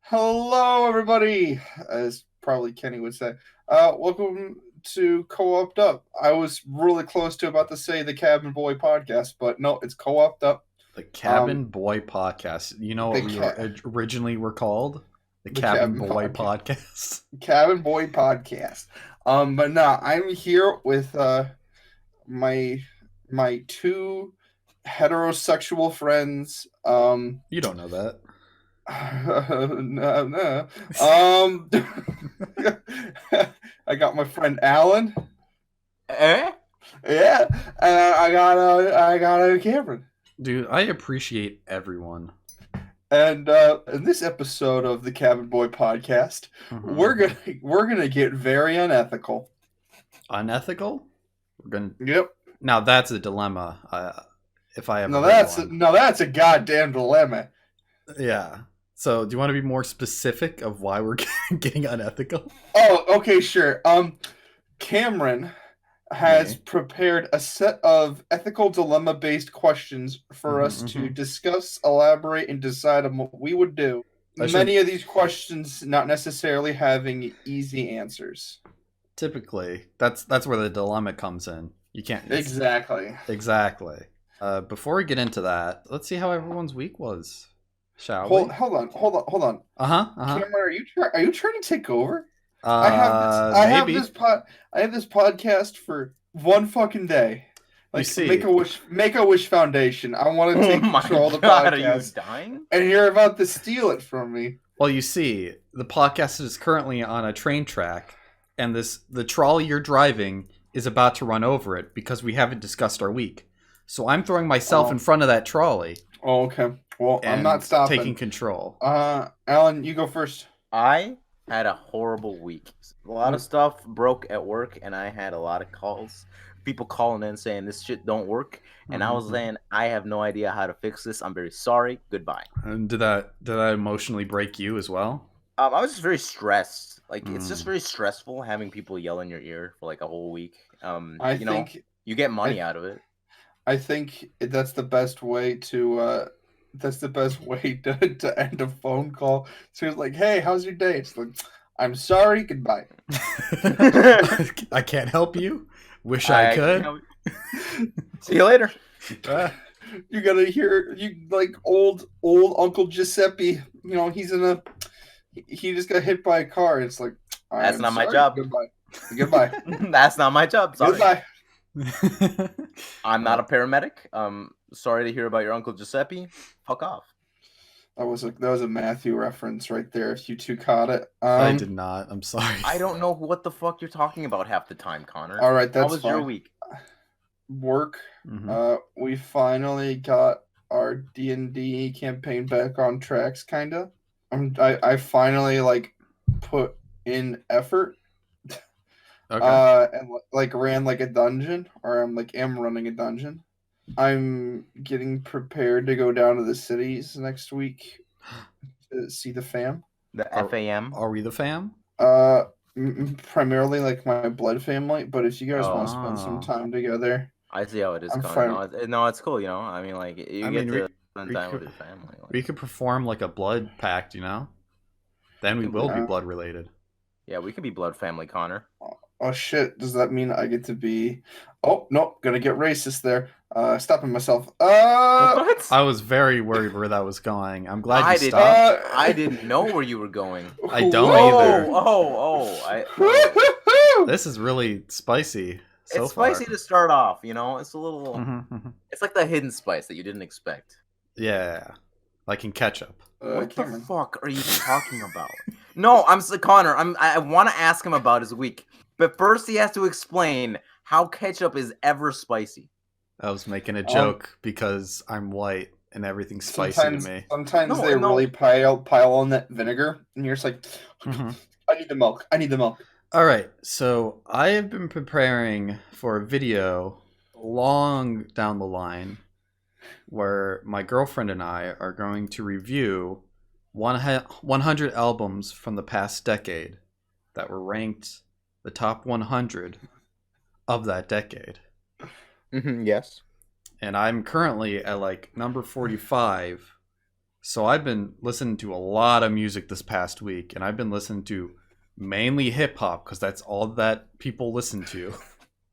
Hello, everybody, as probably Kenny would say. Welcome to Co-OPed Up. I was really close to about to say the Cabin Boy Podcast, but no, it's Co-OPed Up. The Cabin Boy Podcast. You know what originally were called? The Cabin Boy Podcast. Cabin Boy Podcast. But no, I'm here with my two heterosexual friends. You don't know that. No. I got my friend Alan. Eh? Yeah, and I got a Cameron. Dude, I appreciate everyone. And in this episode of the Cabin Boy Podcast, we're gonna get very unethical. Unethical? Yep. Now that's a dilemma. If I ever that's a goddamn dilemma. Yeah. So, do you want to be more specific of why we're getting unethical? Oh, okay, sure. Cameron has prepared a set of ethical dilemma-based questions for us to discuss, elaborate, and decide on what we would do. Many of these questions not necessarily having easy answers. Typically, that's where the dilemma comes in. You can't Exactly. Before we get into that, let's see how everyone's week was. Shall we? Hold on. Cameron, are you trying to take over? I have this podcast for one fucking day. Like, Make a Wish Foundation. I want to take control of the podcast. Are you dying? And you're about to steal it from me. Well, you see, the podcast is currently on a train track, and the trolley you're driving is about to run over it because we haven't discussed our week. So I'm throwing myself in front of that trolley. Oh, okay. Well, I'm not stopping. Taking control. Alan, you go first. I had a horrible week. A lot of stuff broke at work, and I had a lot of calls. People calling in saying this shit don't work, and I was saying I have no idea how to fix this. I'm very sorry. Goodbye. And did that emotionally break you as well? I was just very stressed. Like it's just very stressful having people yell in your ear for like a whole week. I think you get money out of it. I think that's the best way to. That's the best way to end a phone call. So it's like, hey, how's your day? It's like, I'm sorry, goodbye. I can't help you. Wish I could. See you later. You gotta hear like old Uncle Giuseppe. You know, he just got hit by a car. It's like, that's not my job. Goodbye. That's not my job. Sorry. Goodbye. I'm not a paramedic. Sorry to hear about your Uncle Giuseppe. Fuck off. That was a Matthew reference right there. If you two caught it, I did not. I'm sorry. I don't know what the fuck you're talking about half the time, Connor. All right, that's How was your week? Work. We finally got our D&D campaign back on tracks, kinda. I finally put in effort. Okay. And ran a dungeon, or am running a dungeon. I'm getting prepared to go down to the cities next week to see the fam. The FAM? Are we the fam? Primarily my blood family, but if you guys want to spend some time together, I see how it is. No, it's cool. I mean, you get to spend time with your family. We could perform a blood pact, Then we will be blood related. Yeah, we could be blood family, Connor. Oh shit, does that mean I get to be... Oh, no, gonna get racist there. Stopping myself. What? I was very worried where that was going. I'm glad you stopped. I didn't know where you were going. I don't either. This is really spicy so It's far. spicy to start off, It's a little... It's like the hidden spice that you didn't expect. Yeah, like in ketchup. What the fuck are you talking about? No, Connor. I want to ask him about his week, but first he has to explain how ketchup is ever spicy. I was making a joke because I'm white and everything's spicy to me. Sometimes they really pile on that vinegar, and you're just like, I need the milk. All right, so I have been preparing for a video long down the line where my girlfriend and I are going to review 100 albums from the past decade that were ranked the top 100 of that decade. Yes. And I'm currently at number 45 So I've been listening to a lot of music this past week, and I've been listening to mainly hip hop because that's all that people listen to.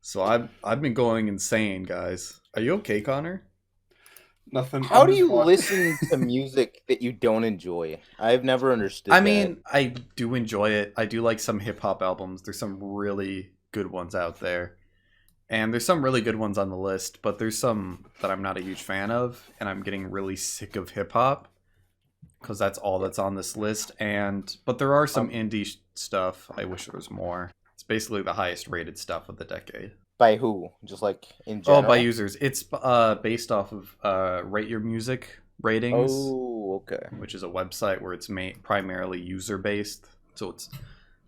So I've been going insane, guys. Are you okay, Connor? Nothing. How do you listen to music that you don't enjoy? I've never understood that. I mean, I do enjoy it. I do like some hip hop albums. There's some really good ones out there. And there's some really good ones on the list, but there's some that I'm not a huge fan of, and I'm getting really sick of hip hop because that's all that's on this list. But there are some indie stuff. I wish there was more. It's basically the highest rated stuff of the decade. By who? Just like in general? Oh, by users. It's based off of Rate Your Music ratings. Oh, okay. Which is a website where it's primarily user based. So it's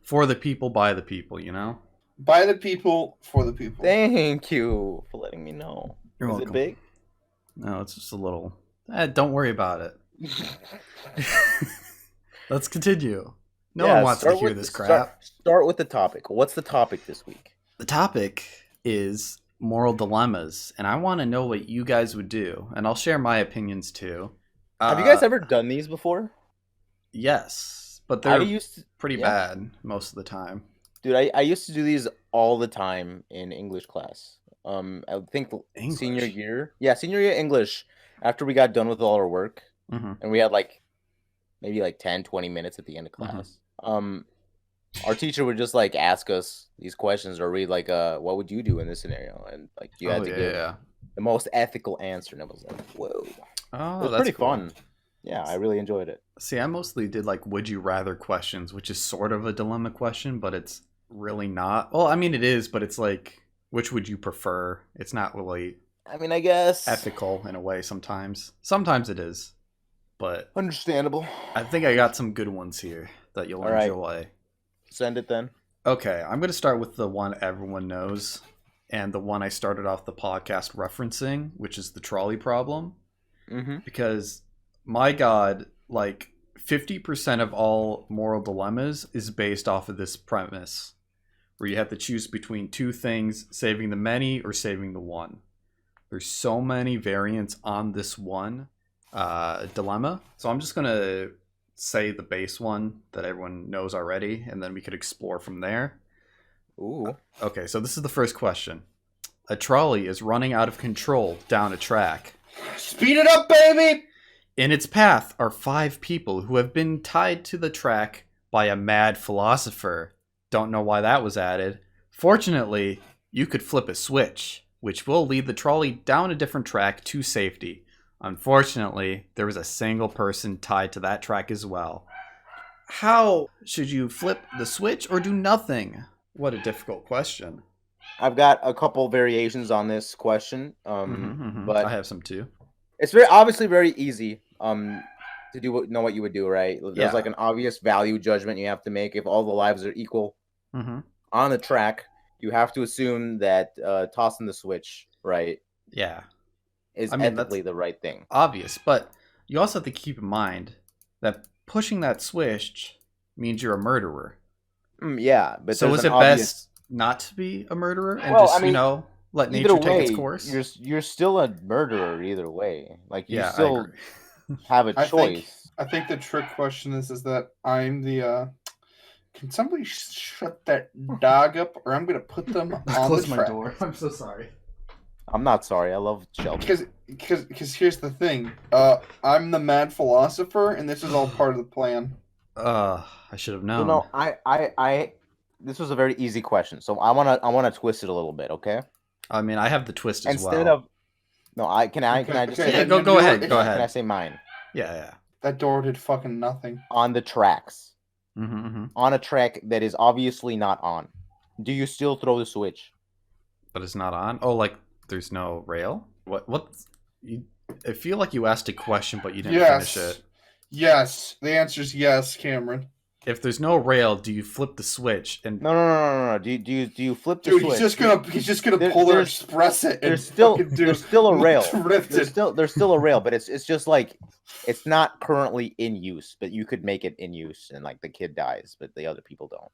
for the people, by the people, you know? By the people, for the people. Thank you for letting me know. You're welcome. Is it big? No, it's just a little. Don't worry about it. Let's continue. No one wants to hear this crap. Start with the topic. What's the topic this week? The topic is moral dilemmas, and I want to know what you guys would do, and I'll share my opinions too. Have you guys ever done these before? Yes, but they're pretty bad most of the time. Dude, I used to do these all the time in English class. I think senior year. Yeah, senior year English, after we got done with all our work, and we had maybe 10, 20 minutes at the end of class. Our teacher would just ask us these questions or read what would you do in this scenario, and you had to give the most ethical answer, and it was whoa. Oh, it was pretty fun. Yeah, I really enjoyed it. See, I mostly did would you rather questions, which is sort of a dilemma question, but it's really not. Well, I mean it is, but it's which would you prefer? It's not really, I mean, I guess ethical in a way sometimes. Sometimes it is. But understandable. I think I got some good ones here that you'll enjoy. Send it then. Okay, I'm going to start with the one everyone knows, and the one I started off the podcast referencing, which is the trolley problem. Because, my God, 50% of all moral dilemmas is based off of this premise, where you have to choose between two things, saving the many or saving the one. There's so many variants on this one dilemma. So I'm just going to say the base one that everyone knows already, and then we could explore from there. Ooh. Okay, so this is the first question. A trolley is running out of control down a track. Speed it up, baby! In its path are 5 people who have been tied to the track by a mad philosopher. Don't know why that was added. Fortunately, you could flip a switch, which will lead the trolley down a different track to safety. Unfortunately, there was a single person tied to that track as well. How should you flip the switch or do nothing? What a difficult question. I've got a couple variations on this question, but I have some too. It's obviously very easy to know what you would do, right? There's an obvious value judgment you have to make. If all the lives are equal on the track, you have to assume that tossing the switch, right? Yeah. Is ethically the right thing. Obvious, but you also have to keep in mind that pushing that switch means you're a murderer. Yeah, but so is it best not to be a murderer and let nature take its course? You're still a murderer either way. You still have a choice. I think the trick question is that I'm the. Can somebody shut that dog up, or I'm gonna put them on close the my door. I'm so sorry. I'm not sorry. I love Shelby. Because here's the thing. I'm the mad philosopher, and this is all part of the plan. I should have known. No, I. This was a very easy question, so I wanna twist it a little bit, okay? I mean, I have the twist as well. Instead of, no, can I just say go ahead. Go ahead. Can I say mine? Yeah. That door did fucking nothing. On the tracks, on a track that is obviously not on, do you still throw the switch? But it's not on. Oh, there's no rail? What? I feel like you asked a question, but you didn't finish it. Yes. The answer is yes, Cameron. If there's no rail, do you flip the switch? And No. Do you flip the switch? He's just gonna Polar Express it. There's still a rail. There's still a rail, but it's just it's not currently in use. But you could make it in use, and the kid dies, but the other people don't.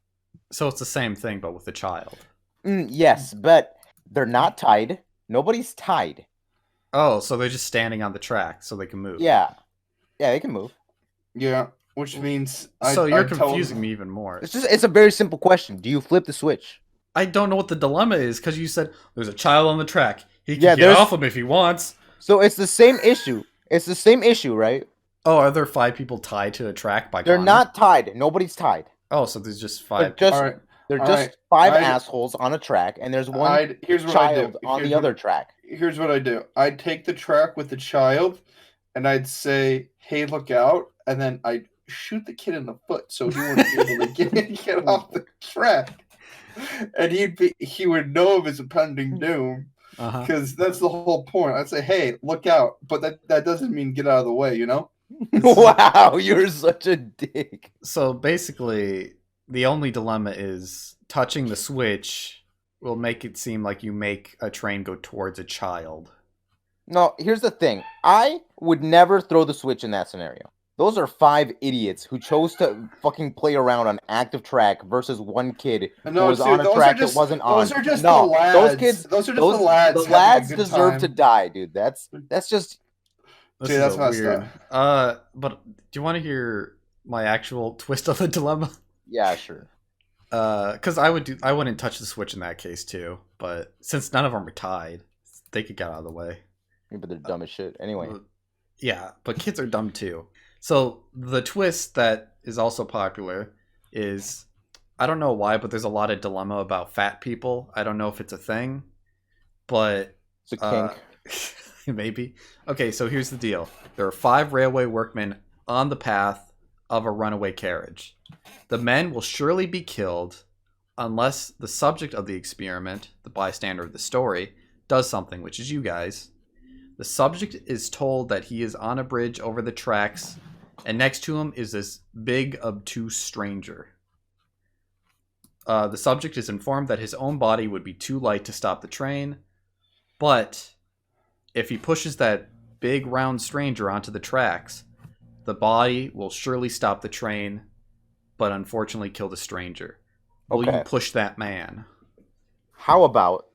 So it's the same thing, but with a child. Yes, but they're not tied. Nobody's tied. Oh, so they're just standing on the track so they can move. Yeah. Yeah, they can move. Yeah, which means So you're I tell confusing them, me even more. It's a very simple question. Do you flip the switch? I don't know what the dilemma is because you said there's a child on the track. He can Yeah, get off him if he wants. So it's the same issue. It's the same issue, right? Oh, are there 5 people tied to a track by They're Connor? not tied. Nobody's tied. Oh, so there's just They're 5. just all right, they're all just right. 5 I'd- assholes on a track, and there's one here's what I do. child on Here's the what- other track. Here's what I do. I'd take the track with the child, and I'd say, "Hey, look out!" And then I'd shoot the kid in the foot so he wouldn't be able to get off the track, and he would know of his impending doom. Because that's the whole point. I'd say, "Hey, look out!" But that doesn't mean get out of the way, you know? Wow, you're such a dick. So basically, the only dilemma is touching the switch will make it seem like you make a train go towards a child. No, here's the thing. I would never throw the switch in that scenario. Those are 5 idiots who chose to fucking play around on active track versus one kid who was on a track that wasn't on. Those are just no, the lads. those kids. Those are just the lads. The lads having a good deserve time. to die, dude. That's just. This Dude, is that's a messed weird. But do you want to hear my actual twist of the dilemma? Yeah, sure. Because I wouldn't touch the switch in that case too. But since none of them are tied, they could get out of the way. Yeah, but they're dumb as shit. Anyway. Yeah, but kids are dumb too. So the twist that is also popular is, I don't know why, but there's a lot of dilemma about fat people. I don't know if it's a thing, but It's a kink. maybe. Okay, so here's the deal. There are 5 railway workmen on the path of a runaway carriage. The men will surely be killed unless the subject of the experiment, the bystander of the story, does something, which is you guys. The subject is told that he is on a bridge over the tracks, and next to him is this big, obtuse stranger. The subject is informed that his own body would be too light to stop the train, but if he pushes that big, round stranger onto the tracks, the body will surely stop the train, but unfortunately kill the stranger. Will you push that man? How about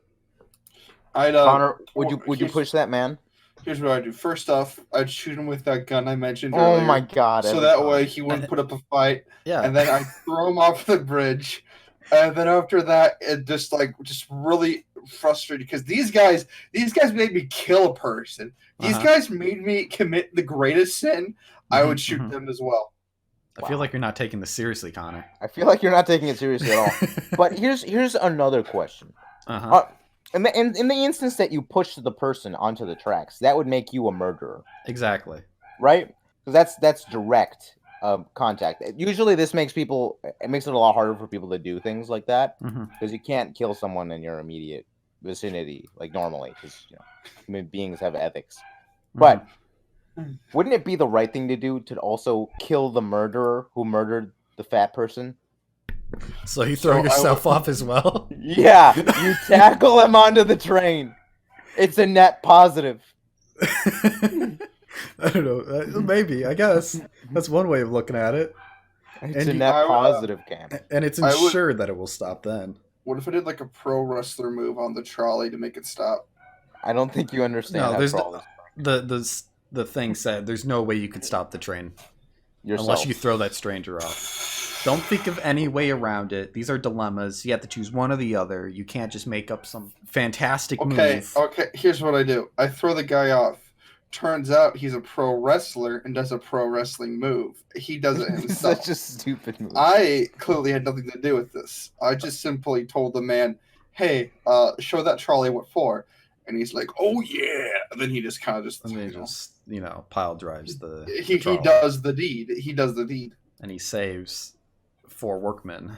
Connor? Would you here's- push that man? Here's what I do. First off, I'd shoot him with that gun I mentioned earlier. Oh my god! So that way he wouldn't put up a fight. Yeah. And then I'd throw him off the bridge. And then after that, it just really frustrated because these guys made me kill a person. These guys made me commit the greatest sin. I would shoot them as well. I feel like you're not taking this seriously, Connor. I feel like you're not taking it seriously at all. But here's another question. In the instance that you push the person onto the tracks, that would make you a murderer. Exactly. Right? Because that's direct contact. Usually this makes it a lot harder for people to do things like that. Because you can't kill someone in your immediate vicinity like normally. Because human beings have ethics. But wouldn't it be the right thing to do to also kill the murderer who murdered the fat person? So you throw yourself off as well? Yeah, you tackle him onto the train. It's a net positive. I don't know. Maybe, I guess. That's one way of looking at it. It's a net positive, Cam. And it's ensured that it will stop then. What if I did like a pro wrestler move on the trolley to make it stop? I don't think you understand. The thing said there's no way you could stop the train unless you throw that stranger off. Don't think of any way around it. These are dilemmas. You have to choose one or the other. You can't just make up some fantastic move. Okay, here's what I do. I throw the guy off. Turns out he's a pro wrestler and does a pro wrestling move. He does it himself. Such a stupid move. I clearly had nothing to do with this. I just simply told the man, hey, show that trolley what for. And he's like, oh, yeah. And then he just kind of pile drives the He does the deed. He does the deed. And he saves 4 workmen.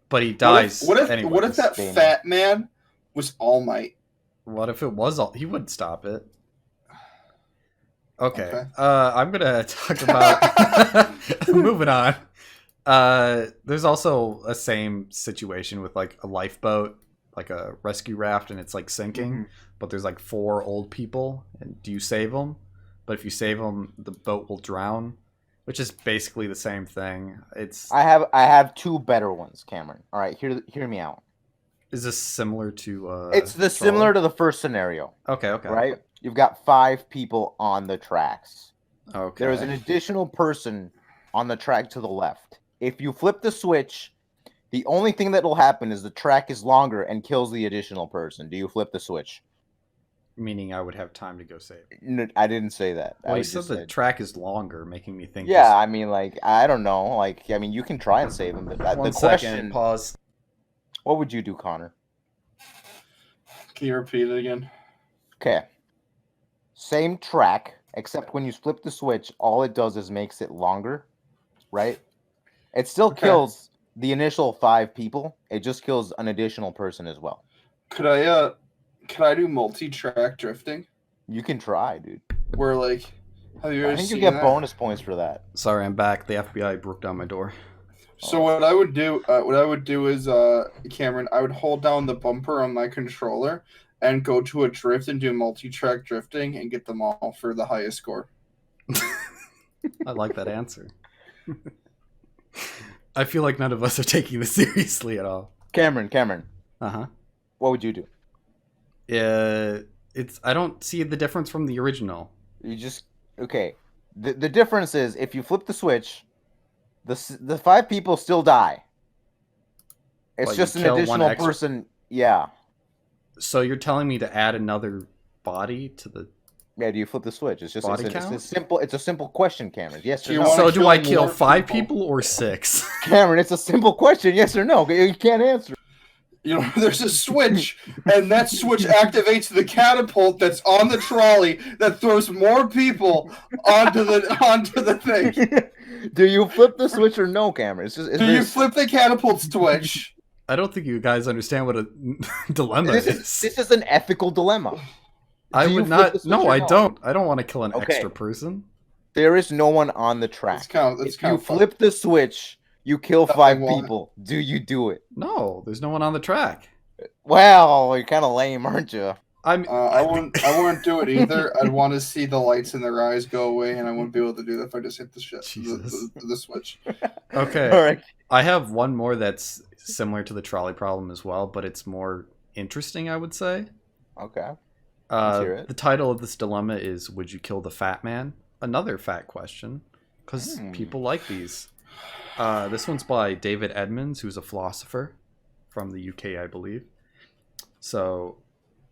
But he dies. What if that fat man was All Might? What if it was he wouldn't stop it. Okay. I'm gonna talk about moving on. There's also a same situation with like a lifeboat, like a rescue raft, and it's like sinking. But there's like 4 old people, and do you save them? But if you save them, the boat will drown, which is basically the same thing. I have 2 better ones, Cameron. All right, hear me out. Is this similar to? It's similar to the first scenario. Okay. Right? You've got 5 people on the tracks. Okay. There is an additional person on the track to the left. If you flip the switch, the only thing that will happen is the track is longer and kills the additional person. Do you flip the switch? Meaning I would have time to go save. No, I didn't say that. Well, I you said the track is longer, making me think. Yeah, I mean, like, I don't know. Like, I mean, you can try and save him. But One the second, question, pause. what would you do, Connor? Can you repeat it again? Okay. Same track, except when you flip the switch, all it does is makes it longer, right? It still kills the initial 5 people. It just kills an additional person as well. Could I do multi-track drifting? You can try, dude. Where like, have you ever I think you seen get that? bonus points for that. Sorry, I'm back. The FBI broke down my door. So what I would do is, Cameron, I would hold down the bumper on my controller and go to a drift and do multi-track drifting and get them all for the highest score. I like that answer. I feel like none of us are taking this seriously at all. Cameron. Uh-huh. What would you do? I don't see the difference from the original. You just okay. The difference is if you flip the switch, the 5 people still die. It's What, just you an kill one additional extra- person. Yeah. So you're telling me to add another body to the... Yeah, do you flip the switch? It's just Body it's count? a simple question, Cameron. Yes Do or you no? wanna So do I kill kill more 5 people? people or 6? Cameron, it's a simple question. Yes or no? You can't answer. You know, there's a switch, and that switch activates the catapult that's on the trolley that throws more people onto the thing. Do you flip the switch or no, Cameron? It's Do you flip the catapult switch? I don't think you guys understand what a dilemma This is an ethical dilemma. I Do you would flip not... the switch No, or I no? don't. I don't want to kill an Okay. extra person. There is no one on the track. If you flip the switch, you kill 5 people. Do you do it? No, there's no one on the track. Well, you're kind of lame, aren't you? I wouldn't do it either. I'd want to see the lights in their eyes go away, and I wouldn't be able to do that if I just hit the switch. Okay. All right. I have one more that's similar to the trolley problem as well, but it's more interesting, I would say. Okay. Let's hear it. The title of this dilemma is Would You Kill the Fat Man? Another fat question, because people like these. This one's by David Edmonds, who's a philosopher from the UK, I believe. So,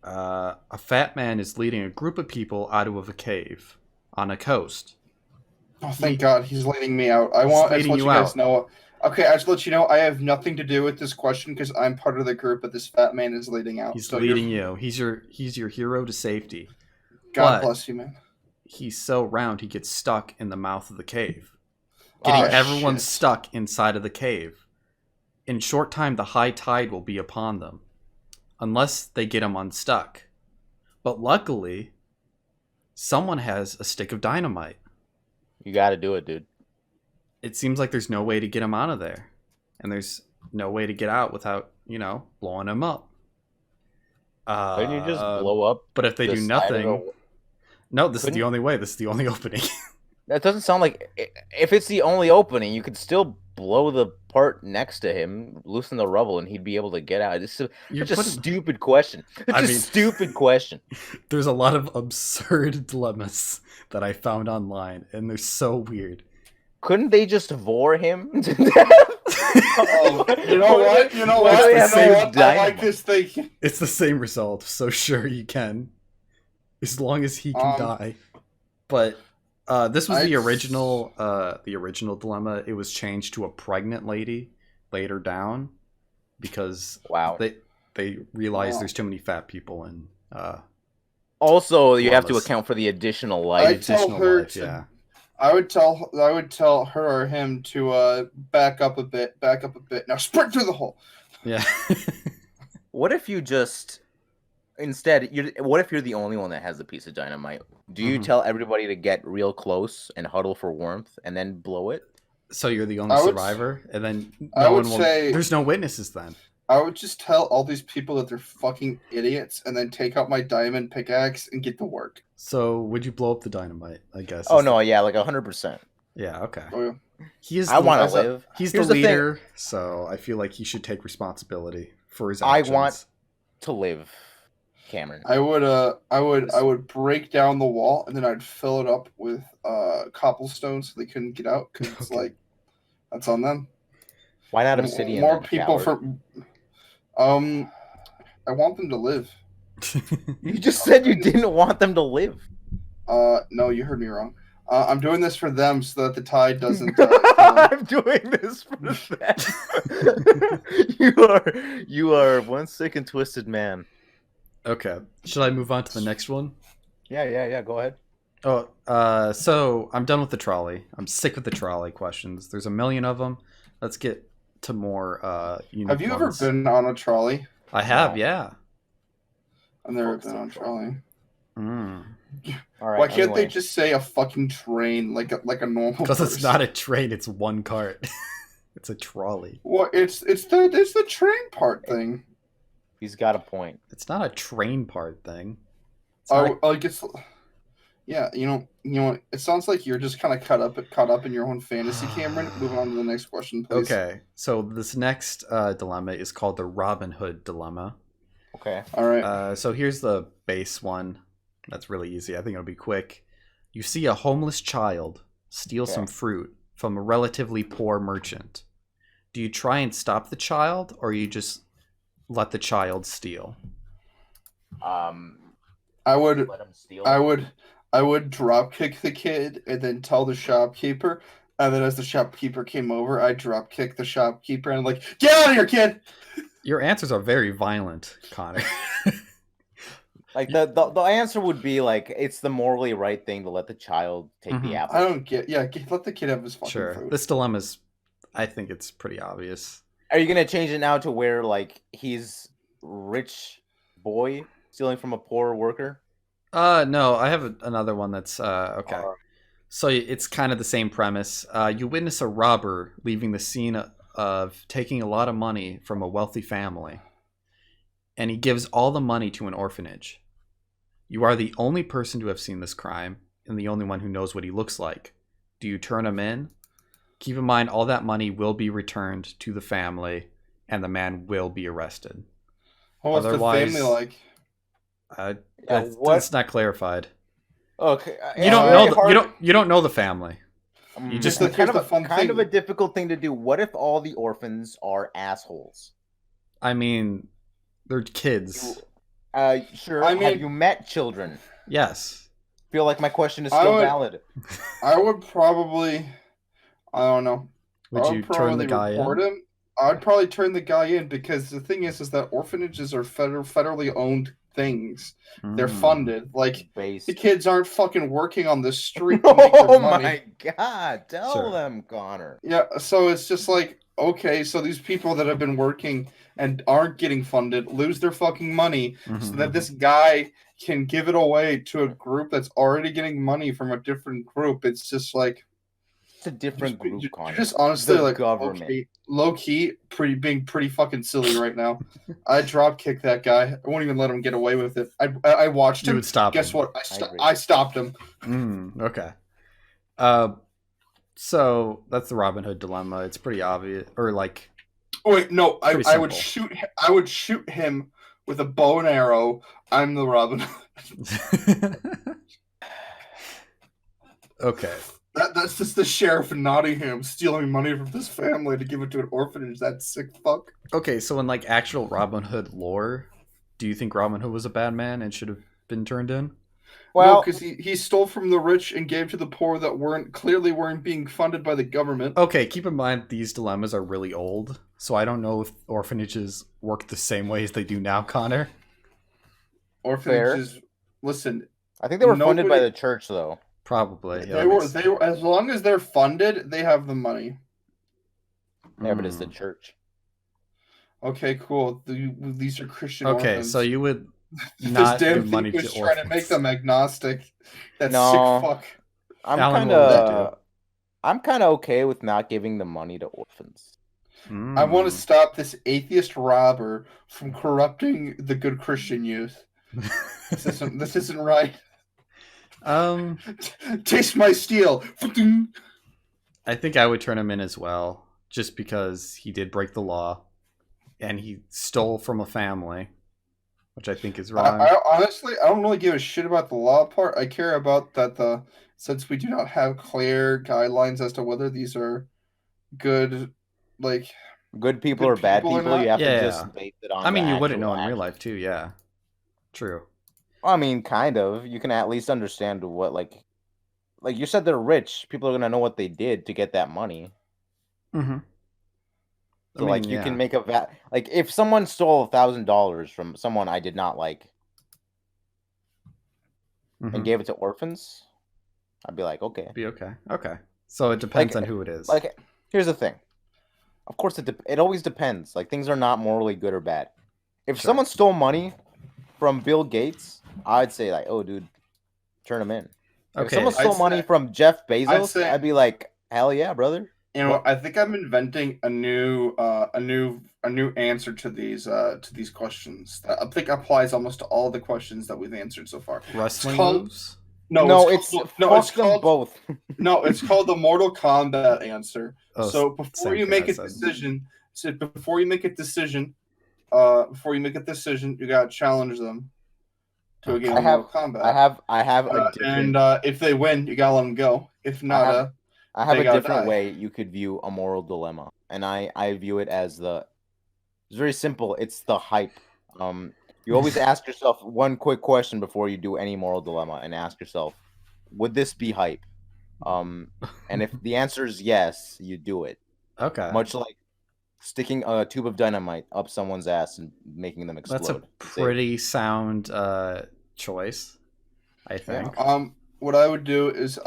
a fat man is leading a group of people out of a cave on a coast. Oh, thank God, he's leading me out. I want to let you guys know. Okay, I just let you know I have nothing to do with this question because I'm part of the group, but this fat man is leading out. He's leading you. He's your hero to safety. God bless you, man. He's so round he gets stuck in the mouth of the cave, getting everyone stuck inside of the cave. In short time, the high tide will be upon them, unless they get him unstuck. But luckily, someone has a stick of dynamite. You got to do it, dude. It seems like there's no way to get him out of there, and there's no way to get out without, blowing him up. Couldn't you just blow up? But if they do nothing, no, this is the only way. This is the only opening. That doesn't sound like. If it's the only opening, you could still blow the part next to him, loosen the rubble, and he'd be able to get out. It's such a stupid question. It's a stupid question. There's a lot of absurd dilemmas that I found online, and they're so weird. Couldn't they just vor him to death? You know what? I like this thing. It's the same result, so sure you can. As long as he can die. But this was the original dilemma. It was changed to a pregnant lady later down because they realized there's too many fat people and also you have to account for the additional life. I would tell her or him to back up a bit. Now sprint through the hole. Yeah. What if you just what if you're the only one that has a piece of dynamite? Do you tell everybody to get real close and huddle for warmth and then blow it? So you're the only survivor, and then there's no witnesses then. I would just tell all these people that they're fucking idiots and then take out my diamond pickaxe and get to work. So would you blow up the dynamite, I guess? Oh, no, yeah, like 100%. Yeah, okay. Oh, yeah. I want to live. He's the leader, so I feel like he should take responsibility for his actions. I want to live. Cameron? I would break down the wall and then I'd fill it up with cobblestone so they couldn't get out because it's like that's on them. Why not obsidian? More then, people coward? I want them to live. You just said you didn't want them to live. No, you heard me wrong. I'm doing this for them so that the tide doesn't. I'm doing this for them. you are one sick and twisted man. Okay. Should I move on to the next one? Yeah. Go ahead. Oh, so I'm done with the trolley. I'm sick with the trolley questions. There's a million of them. Let's get to more unique Have you ever ones. been on a trolley? I have, No. yeah. I've never been on a trolley. All right. Why can't they just say a fucking train like a normal? Because it's not a train; it's one cart. It's a trolley. Well, it's the train part thing. He's got a point. It's not a train part thing. Yeah, you know. It sounds like you're just kind of caught up in your own fantasy, Cameron. Moving on to the next question, please. Okay, so this next dilemma is called the Robin Hood dilemma. Okay. All right. So here's the base one. That's really easy. I think it'll be quick. You see a homeless child steal some fruit from a relatively poor merchant. Do you try and stop the child, or you just let the child steal? I would let him steal. I would drop kick the kid and then tell the shopkeeper. And then as the shopkeeper came over, I'd drop kick the shopkeeper and like, get out of here, kid! Your answers are very violent, Connor. Like the answer would be like it's the morally right thing to let the child take the apple. I don't get let the kid have his fucking food. This dilemma's, I think it's pretty obvious. Are you gonna change it now to where like he's rich boy stealing from a poor worker? No, I have another one that's okay. So it's kind of the same premise. You witness a robber leaving the scene of taking a lot of money from a wealthy family, and he gives all the money to an orphanage. You are the only person to have seen this crime, and the only one who knows what he looks like. Do you turn him in? Keep in mind, all that money will be returned to the family, and the man will be arrested. What's the family like? It's not clarified. Okay, you don't know. You don't know the family. You just kind of a difficult thing to do. What if all the orphans are assholes? I mean, they're kids. Sure. I mean, have you met children? Yes. Feel like my question is still valid. I would probably, I don't know. Would you turn the guy in? I'd probably turn the guy in because the thing is that orphanages are federally owned things. They're funded. Like the kids aren't fucking working on the street. To make their money. My god! Tell them, Connor. Yeah. So it's just like, okay, so these people that have been working and aren't getting funded lose their fucking money so that this guy can give it away to a group that's already getting money from a different group. It's just like it's a different group, Connor. Just honestly the like government. Low key, being pretty fucking silly right now. I drop kick that guy. I won't even let him get away with it. I watched him. You would stop Guess him. what? I stopped him. Okay. So that's the Robin Hood dilemma. It's pretty obvious, or like. Wait, no. I would shoot. I would shoot him with a bow and arrow. I'm the Robin Hood. Okay. That's just the sheriff in Nottingham stealing money from this family to give it to an orphanage. That sick fuck. Okay, so in like actual Robin Hood lore, do you think Robin Hood was a bad man and should have been turned in? Well, because he stole from the rich and gave to the poor that weren't being funded by the government. Okay, keep in mind these dilemmas are really old, so I don't know if orphanages work the same way as they do now, Connor. Orphanages, listen. I think they were funded by the church, though. Probably. Yeah, they were. As long as they're funded, they have the money. Yeah, but it's the church. Okay, cool. These are Christian. Okay, orphans. so you would not this damn give money thing to was orphans. trying to make them agnostic. That No. sick fuck. I'm kind of okay with not giving the money to orphans. I want to stop this atheist robber from corrupting the good Christian youth. This isn't right. Taste my steel. I think I would turn him in as well, just because he did break the law and he stole from a family. which I think is wrong. I honestly, I don't really give a shit about the law part. I care about that since we do not have clear guidelines as to whether these are good, like good people good or bad people or people. not. You have to Yeah. just base it on. I mean, the you wouldn't know actual in real action. life too. Yeah, true. I mean, kind of. You can at least understand what like you said. They're rich. People are gonna know what they did to get that money. Mm-hmm. So like you can make a like if someone stole $1,000 from someone I did not like and gave it to orphans, I'd be like, okay. Be okay. Okay. So it depends on who it is. Like, here's the thing. Of course, it always depends. Like, things are not morally good or bad. If someone stole money from Bill Gates, I'd say, like, oh, dude, turn him in. Okay. If someone stole money from Jeff Bezos, I'd be like, hell yeah, brother. You know, I think I'm inventing a new answer to these questions that I think applies almost to all the questions that we've answered so far. Wrestling moves? It's called both. No, it's called the Mortal Kombat answer. So before you make a decision, you gotta challenge them to a game of Mortal Kombat. I have a different... and if they win, you gotta let them go. If not, I have a different way you could view a moral dilemma, and I view it as it's very simple. It's the hype. You always ask yourself one quick question before you do any moral dilemma, and ask yourself, would this be hype? And if the answer is yes, you do it. Okay. Much like sticking a tube of dynamite up someone's ass and making them explode. That's a pretty sound choice, I think. Yeah. What I would do is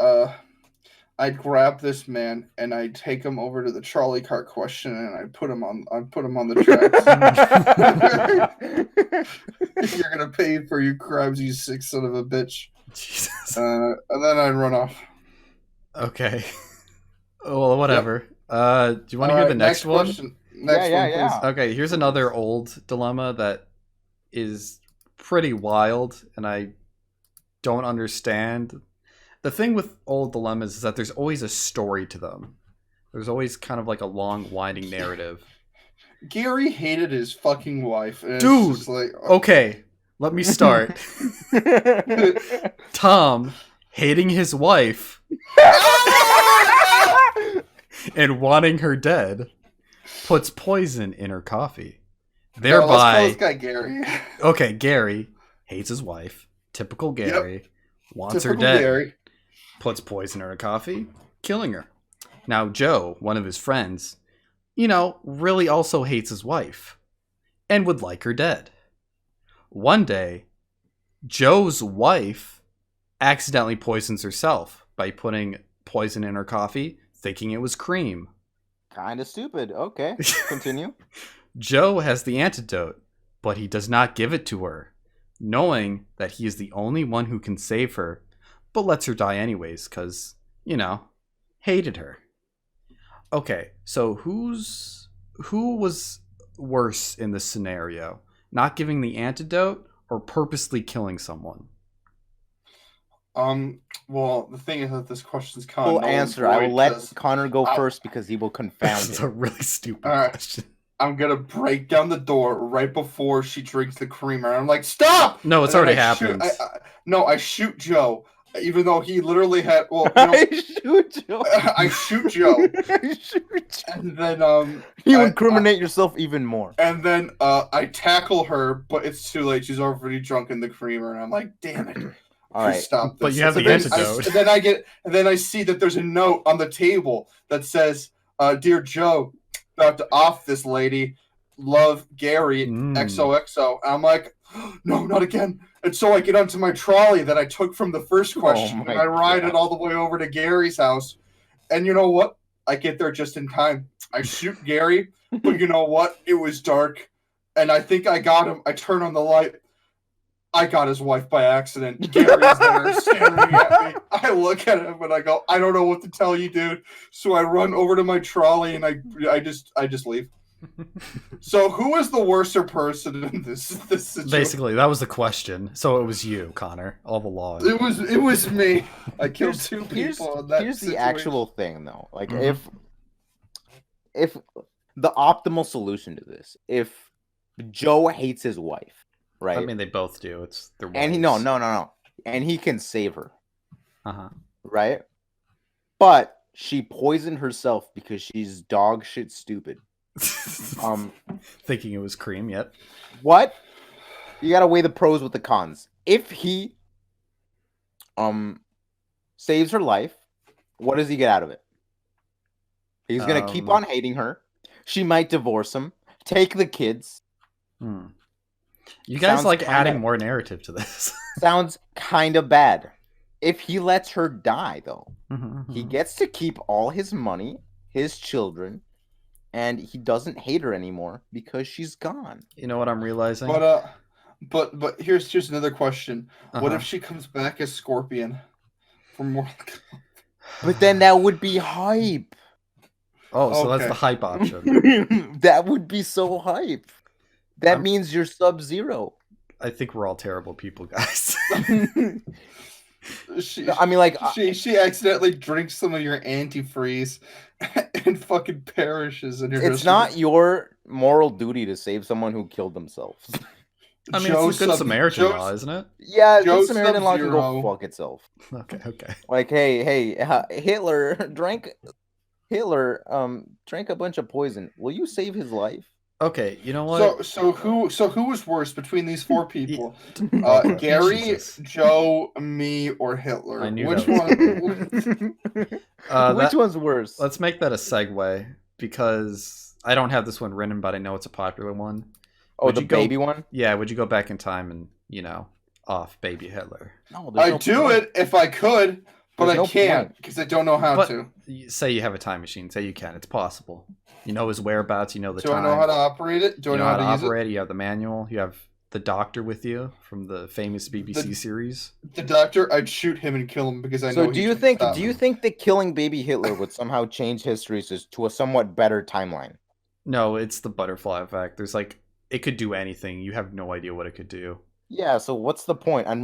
I'd grab this man and I'd take him over to the trolley cart question and I'd put him on the tracks. You're gonna pay for you crabs, you sick son of a bitch. Jesus. And then I'd run off. Okay. Well, whatever. Yep. Do you want to hear the next one? Question. Next one, please. Okay, here's another old dilemma that is pretty wild and I don't understand. The thing with old dilemmas is that there's always a story to them. There's always kind of like a long, winding narrative. Gary hated his fucking wife. Dude, okay, let me start. Tom hating his wife and wanting her dead puts poison in her coffee. Thereby, let's call this guy Gary. Okay, Gary hates his wife. Typical Gary. Yep. Wants her dead. Gary. Puts poison in her coffee, killing her. Now, Joe, one of his friends, really also hates his wife and would like her dead. One day, Joe's wife accidentally poisons herself by putting poison in her coffee, thinking it was cream. Kind of stupid. Okay, continue. Joe has the antidote, but he does not give it to her, knowing that he is the only one who can save her, but lets her die anyways, because, hated her. Okay, so who was worse in this scenario? Not giving the antidote or purposely killing someone? Well, the thing is that this question's kind of... Full answer. I will let Connor go first because he will confound it. It's a really stupid question. I'm gonna break down the door right before she drinks the creamer. I'm like, stop! No, it's already happened. I shoot Joe. Even though he literally had, I shoot Joe. I shoot Joe. And then you incriminate yourself even more. And then I tackle her, but it's too late. She's already drunk in the creamer, and I'm like, damn it! All right, stop this. But you have the antidote. And then I see that there's a note on the table that says, "Dear Joe, about to off this lady. Love, Gary. XOXO." And I'm like, no, not again. And so I get onto my trolley that I took from the first question, and I ride it all the way over to Gary's house. And you know what? I get there just in time. I shoot Gary, but you know what? It was dark, and I think I got him. I turn on the light. I got his wife by accident. Gary's there staring at me. I look at him and I go, I don't know what to tell you, dude. So I run over to my trolley and I just leave. So who is the worser person in this situation? Basically, that was the question. So it was you, Connor, all along. It was me. I killed two people in that Here's situation. The actual thing, though. Like, if the optimal solution to this, if Joe hates his wife, right? I mean, they both do. It's their wives. And no. And he can save her. Uh-huh. Right? But she poisoned herself because she's dog shit stupid. Thinking it was cream, yet. What? You gotta weigh the pros with the cons. If he saves her life, what does he get out of it? He's gonna keep on hating her. She might divorce him, take the kids. You guys like adding more narrative to this. Sounds kind of bad. If he lets her die, though, he gets to keep all his money, his children, and he doesn't hate her anymore because she's gone. You know what I'm realizing? But here's another question. What if she comes back as Scorpion from Mortal Kombat? But then that would be hype. Oh, so that's the hype option. That would be so hype. That means you're Sub-Zero. I think we're all terrible people, guys. She accidentally drinks some of your antifreeze and fucking perishes. It's not your moral duty to save someone who killed themselves. I mean, it's a good Samaritan law, isn't it? Yeah, good Samaritan law can go fuck itself. Okay. Like, hey, Hitler drank a bunch of poison. Will you save his life? Okay, you know what? So who was worse between these four people? Gary, Jesus. Joe, me, or Hitler? I knew which one? Which one's worse? Let's make that a segue because I don't have this one written, but I know it's a popular one. Oh, the baby one? Yeah, would you go back in time and, off baby Hitler? No, I'd do it if I could, but I can't because I don't know how to. Say you have a time machine. Say you can. It's possible. You know his whereabouts. You know the time. Do I know how to operate it? Do I know how to operate it? You have the manual. You have the doctor with you from the famous BBC series. The doctor, I'd shoot him and kill him because I know. So do you think that killing baby Hitler would somehow change history to a somewhat better timeline? No, it's the butterfly effect. There's it could do anything. You have no idea what it could do. Yeah, so what's the point? I'd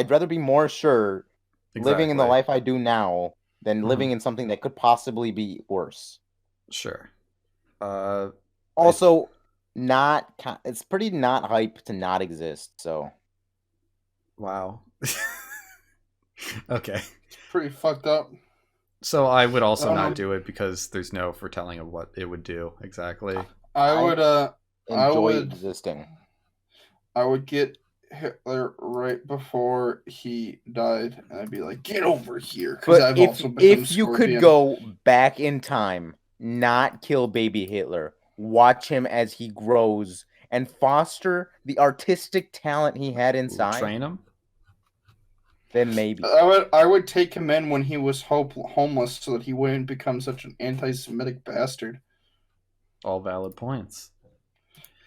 rather be more sure living in the life I do now than living in something that could possibly be worse. Sure. Also, it's pretty not hype to not exist, so. Wow. Okay. It's pretty fucked up. So I would also not do it because there's no foretelling of what it would do exactly. I would enjoy existing. I would get Hitler right before he died, and I'd be like, "Get over here!" But if you could go back in time, not kill baby Hitler, watch him as he grows, and foster the artistic talent he had inside, train him. Then maybe I would take him in when he was homeless, so that he wouldn't become such an anti-Semitic bastard. All valid points.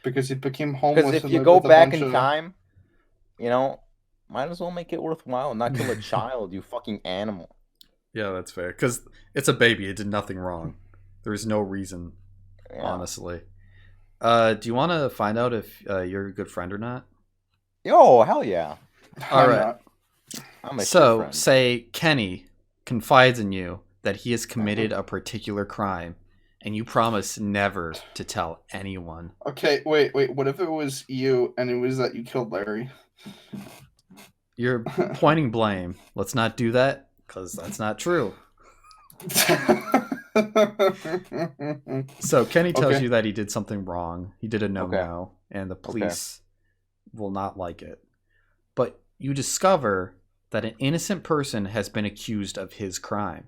Because he became homeless. Because if you go back in time, might as well make it worthwhile and not kill a child, you fucking animal. Yeah, that's fair. Because it's a baby. It did nothing wrong. There's no reason, honestly. Do you want to find out if you're a good friend or not? Yo, hell yeah. All right. So, say Kenny confides in you that he has committed a particular crime, and you promise never to tell anyone. Okay, wait. What if it was you, and it was that you killed Larry? You're pointing blame. Let's not do that, because that's not true. So Kenny tells you that he did something wrong. He did a no-no, and the police will not like it. But you discover that an innocent person has been accused of his crime.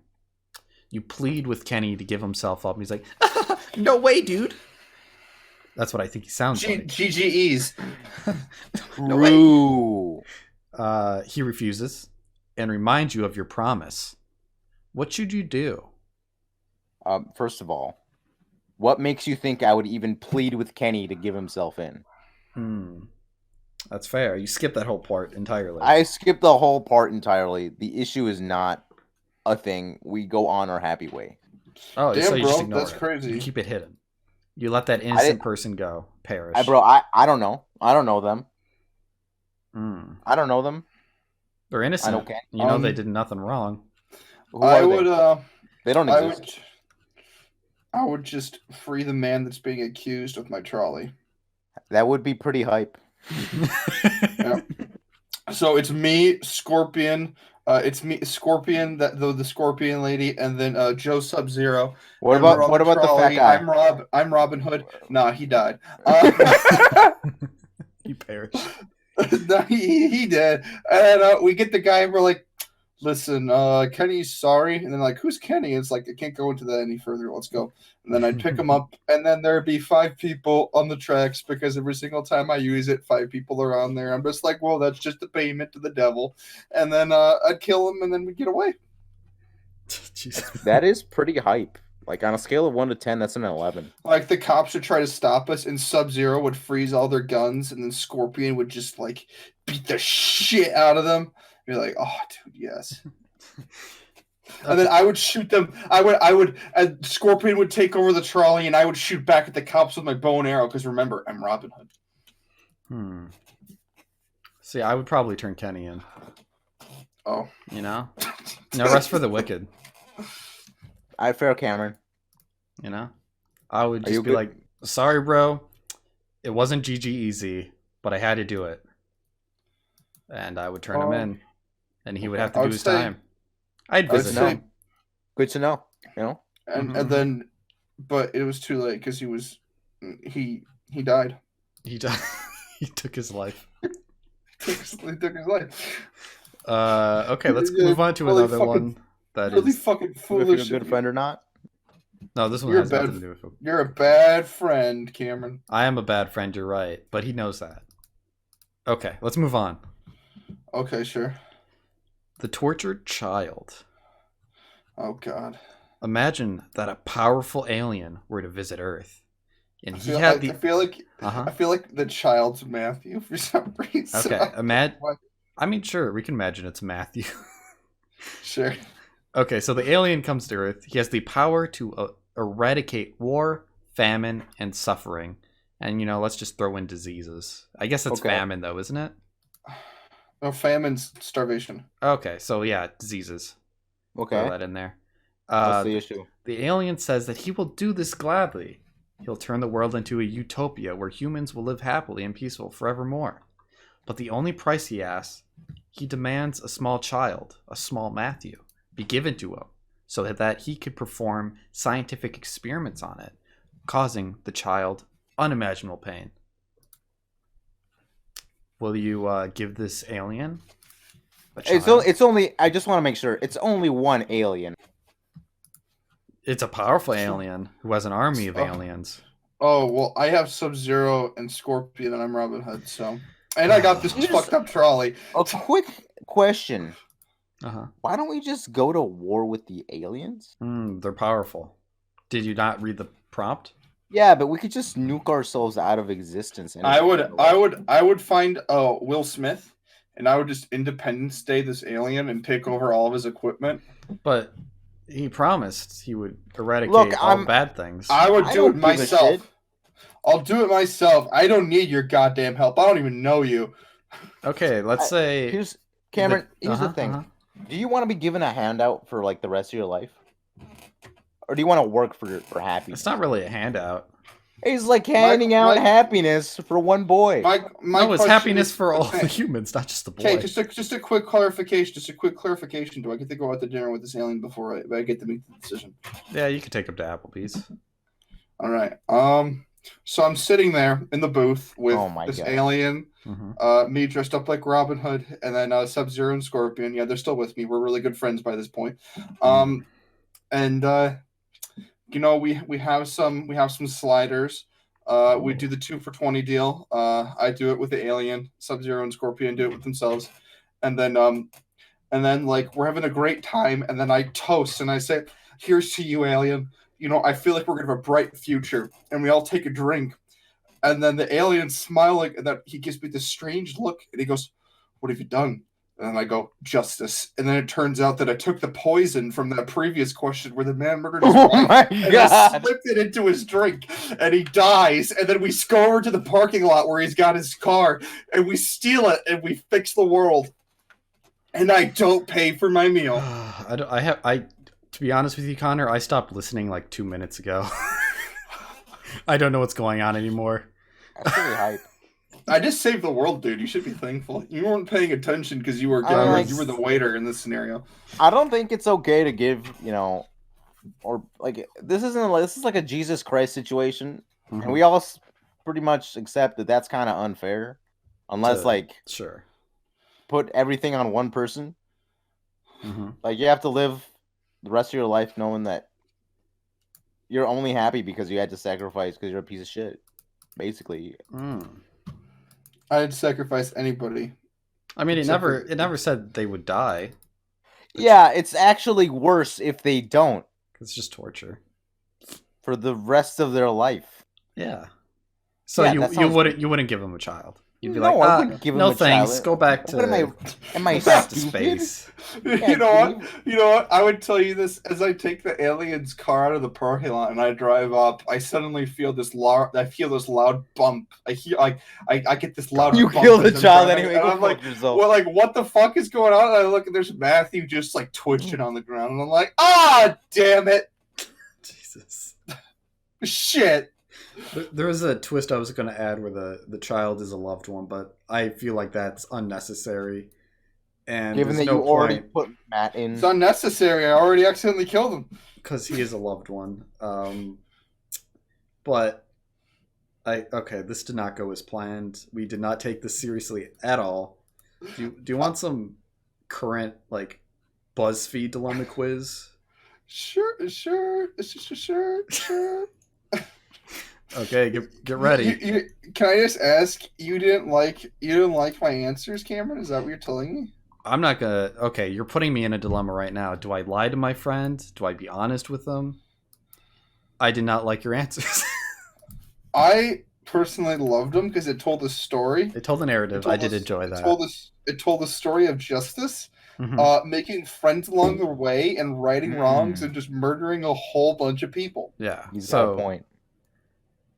You plead with Kenny to give himself up. He's like, no way, dude. That's what I think he sounds like. GGEs. No way. He refuses and reminds you of your promise. What should you do? First of all, what makes you think I would even plead with Kenny to give himself in? That's fair. You skipped that whole part entirely. I skipped the whole part entirely. The issue is not a thing. We go on our happy way. Oh, damn, so you just ignore that's it. crazy. You keep it hidden. You let that innocent person go, perish. I don't know. I don't know them. I don't know them. They're innocent. Okay. You know they did nothing wrong. They don't exist. I would just free the man that's being accused with my trolley. That would be pretty hype. Yeah. So it's me, Scorpion. It's me, Scorpion, the Scorpion lady, and then Joe Sub-Zero. What about the fat guy? I'm Robin Hood. Nah, he died. He perished. No, he did. And we get the guy, and we're like, listen, Kenny's sorry. And then like, who's Kenny? It's like, I can't go into that any further. Let's go. And then I'd pick him up, and then there'd be 5 people on the tracks because every single time I use it, 5 people are on there. I'm just like, well, that's just a payment to the devil. And then I'd kill him, and then we'd get away. Jesus. That is pretty hype. Like on a scale of 1 to 10, that's an 11. Like the cops would try to stop us, and Sub-Zero would freeze all their guns, and then Scorpion would just like beat the shit out of them. You're like, oh, dude, yes. And then I would shoot them. Scorpion would take over the trolley, and I would shoot back at the cops with my bow and arrow. Because remember, I'm Robin Hood. See, I would probably turn Kenny in. Oh, you know, no rest for the wicked. I'd fair Cameron. You know, I would just be like, sorry, bro, it wasn't GG easy, but I had to do it, and I would turn him in, and he would have to do his time. I'd visit him. Good to know. You know, and then, but it was too late because he died. He died. He took his life. He took his life. Okay, let's move on to another one. That really is fucking foolish. If you're a good friend or not. No, this one has nothing to do with it. You're a bad friend, Cameron. I am a bad friend. You're right, but he knows that. Okay, let's move on. Okay, sure. The tortured child. Oh God. Imagine that a powerful alien were to visit Earth, and I feel like the child's Matthew for some reason. Okay, I mean, sure, we can imagine it's Matthew. Sure. Okay, so the alien comes to Earth. He has the power to eradicate war, famine, and suffering. And, let's just throw in diseases. I guess it's famine, though, isn't it? No, famine's starvation. Okay, so yeah, diseases. Okay. Throw that in there. What's the issue? The alien says that he will do this gladly. He'll turn the world into a utopia where humans will live happily and peaceful forevermore. But the only price he asks, he demands a small child, a small Matthew, be given to him so that he could perform scientific experiments on it, causing the child unimaginable pain. Will you give this alien a child? It's only. I just want to make sure it's only one alien. It's a powerful alien who has an army of aliens. Oh well, I have Sub-Zero and Scorpion, and I'm Robin Hood. So, and I got this fucked up trolley. A quick question. Uh-huh. Why don't we just go to war with the aliens? They're powerful. Did you not read the prompt? Yeah, but we could just nuke ourselves out of existence. I would find Will Smith, and I would just Independence Day this alien and take over all of his equipment. But he promised he would eradicate all bad things. I would do it myself. I'll do it myself. I don't need your goddamn help. I don't even know you. Okay, let's say... Here's the thing. Do you want to be given a handout for like the rest of your life? Or do you want to work for happiness? It's not really a handout. It's like handing out happiness for one boy. No, it's happiness for all the humans, not just the boy. Okay, just a quick clarification. Do I get to go out to dinner with this alien before I get to make the decision? Yeah, you can take him to Applebee's. All right. So I'm sitting there in the booth with this alien, me dressed up like Robin Hood, and then Sub-Zero and Scorpion. Yeah, they're still with me. We're really good friends by this point. We have some sliders. We do the 2 for $20 deal. I do it with the alien. Sub-Zero and Scorpion do it with themselves, and then like we're having a great time, and then I toast and I say, "Here's to you, alien. I feel like we're gonna have a bright future," and we all take a drink, and then the alien's smiling, and then he gives me this strange look, and he goes, "What have you done?" And then I go, "Justice." And then it turns out that I took the poison from that previous question where the man murdered his wife. Oh my God. I slipped it into his drink, and he dies. And then we go over to the parking lot where he's got his car, and we steal it, and we fix the world. And I don't pay for my meal. To be honest with you, Connor, I stopped listening like 2 minutes ago. I don't know what's going on anymore. That's really hype. I just saved the world, dude. You should be thankful. You weren't paying attention because you were you were the waiter in this scenario. I don't think it's okay to give, or like this is like a Jesus Christ situation, and we all pretty much accept that that's kind of unfair, unless sure, put everything on one person. Like you have to live the rest of your life knowing that you're only happy because you had to sacrifice because you're a piece of shit, basically. I'd sacrifice anybody. I mean, it never said they would die. Yeah, it's actually worse if they don't. It's just torture for the rest of their life. Yeah. So you wouldn't give them a child. You'd be I wouldn't give him no a thanks. child. Go back to. Am I back to space? You know what? I would tell you this as I take the alien's car out of the parking lot and I drive up. I suddenly feel this loud bump. I hear I get this loud. You bump kill the as I'm child driving, anyway. And I'm like, well, like what the fuck is going on? And I look and there's Matthew just like twitching on the ground, and I'm like, damn it, Jesus, shit. There was a twist I was going to add where the child is a loved one, but I feel like that's unnecessary. And given that you already put Matt in, it's unnecessary. I already accidentally killed him because he is a loved one. But this did not go as planned. We did not take this seriously at all. Do you want some current like BuzzFeed dilemma quiz? Sure. Okay, get ready. Can I just ask? You didn't like my answers, Cameron? Is that what you're telling me? I'm not gonna. Okay, you're putting me in a dilemma right now. Do I lie to my friend? Do I be honest with them? I did not like your answers. I personally loved them because it told a story. It told a narrative. I did enjoy that. It told the story of justice, making friends along the way, and righting wrongs, and just murdering a whole bunch of people. Yeah, he's got a point.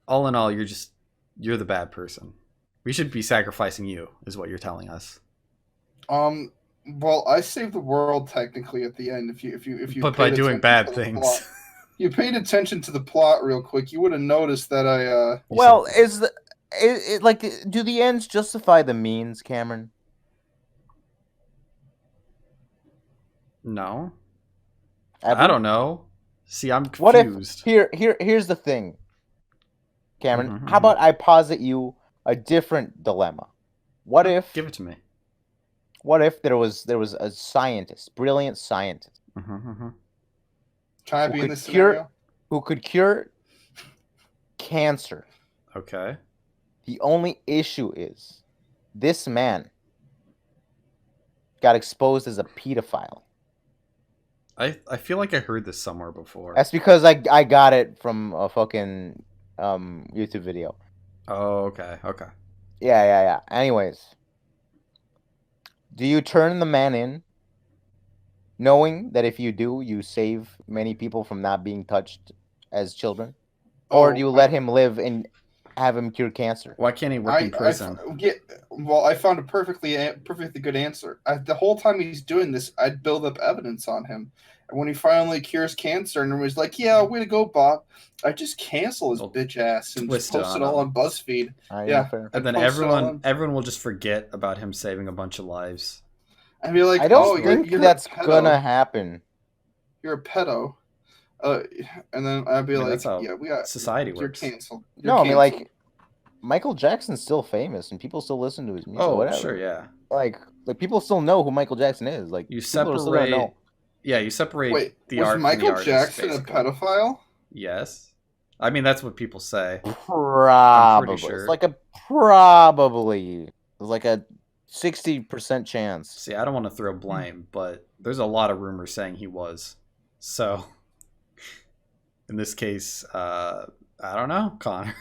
All in all, you're the bad person. We should be sacrificing you, is what you're telling us. Well, I saved the world technically at the end. If you but by doing bad things. You paid attention to the plot real quick, you would have noticed that I. Well, do the ends justify the means, Cameron? No. I don't know. See, I'm confused. What if here's the thing, Cameron? How about I posit you a different dilemma? What if? Give it to me. What if there was a scientist, brilliant scientist, Can I be in this scenario? Who could cure cancer? Okay. The only issue is this man got exposed as a pedophile. I feel like I heard this somewhere before. That's because I got it from a fucking YouTube video. Oh, okay. Yeah. Anyways, do you turn the man in, knowing that if you do, you save many people from not being touched as children? Or do you let him live and have him cure cancer? Why can't he work in prison? I found a perfectly good answer. The whole time he's doing this, I'd build up evidence on him. And when he finally cures cancer and everybody's like, yeah, way to go, Bob, I just cancel his bitch ass and just post it all on BuzzFeed. Fair. And then everyone will just forget about him saving a bunch of lives. And be like, I don't think that's gonna happen. You're a pedo. And then I'd be like, yeah, we got society you're works. canceled. I mean, like, Michael Jackson's still famous and people still listen to his music. Whatever. Sure, yeah. Like people still know who Michael Jackson is. Like, you separate. Yeah, you separate the art from the artist. Was Michael Jackson a pedophile? Yes. I mean, that's what people say. Probably. Sure. It's like a probably. It's like a 60% chance. See, I don't want to throw blame, but there's a lot of rumors saying he was. So, in this case, I don't know, Connor.